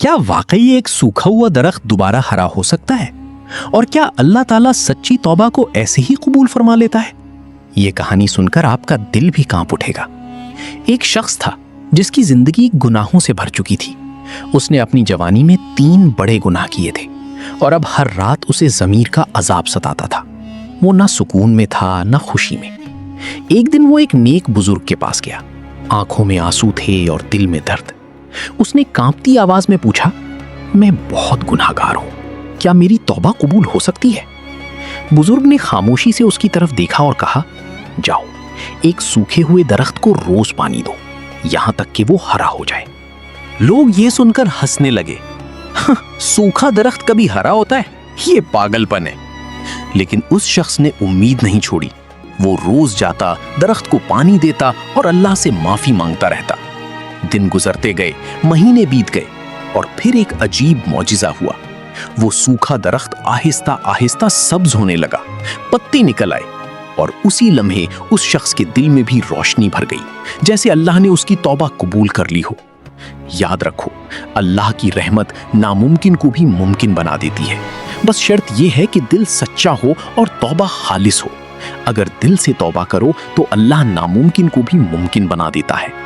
کیا واقعی ایک سوکھا ہوا درخت دوبارہ ہرا ہو سکتا ہے؟ اور کیا اللہ تعالیٰ سچی توبہ کو ایسے ہی قبول فرما لیتا ہے؟ یہ کہانی سن کر آپ کا دل بھی کانپ اٹھے گا۔ ایک شخص تھا جس کی زندگی گناہوں سے بھر چکی تھی۔ اس نے اپنی جوانی میں 3 بڑے گناہ کیے تھے اور اب ہر رات اسے ضمیر کا عذاب ستاتا تھا۔ وہ نہ سکون میں تھا نہ خوشی میں۔ ایک دن وہ ایک نیک بزرگ کے پاس گیا۔ آنکھوں میں آنسو تھے اور دل میں درد۔ اس نے کانپتی آواز میں پوچھا، میں بہت گناہگار ہوں، کیا میری توبہ قبول ہو سکتی ہے؟ بزرگ نے خاموشی سے اس کی طرف دیکھا اور کہا، جاؤ ایک سوکھے ہوئے درخت کو روز پانی دو یہاں تک کہ وہ ہرا ہو جائے۔ لوگ یہ سن کر ہنسنے لگے، سوکھا درخت کبھی ہرا ہوتا ہے؟ یہ پاگل پن ہے۔ لیکن اس شخص نے امید نہیں چھوڑی۔ وہ روز جاتا، درخت کو پانی دیتا اور اللہ سے معافی مانگتا رہتا۔ دن گزرتے گئے، مہینے بیت گئے اور پھر ایک عجیب معجزہ ہوا۔ وہ سوکھا درخت آہستہ آہستہ سبز ہونے لگا، پتے نکل آئے اور اسی لمحے اس شخص کے دل میں بھی روشنی بھر گئی، جیسے اللہ نے اس کی توبہ قبول کر لی ہو۔ یاد رکھو، اللہ کی رحمت ناممکن کو بھی ممکن بنا دیتی ہے۔ بس شرط یہ ہے کہ دل سچا ہو اور توبہ خالص ہو۔ اگر دل سے توبہ کرو تو اللہ ناممکن کو بھی ممکن بنا دیتا ہے۔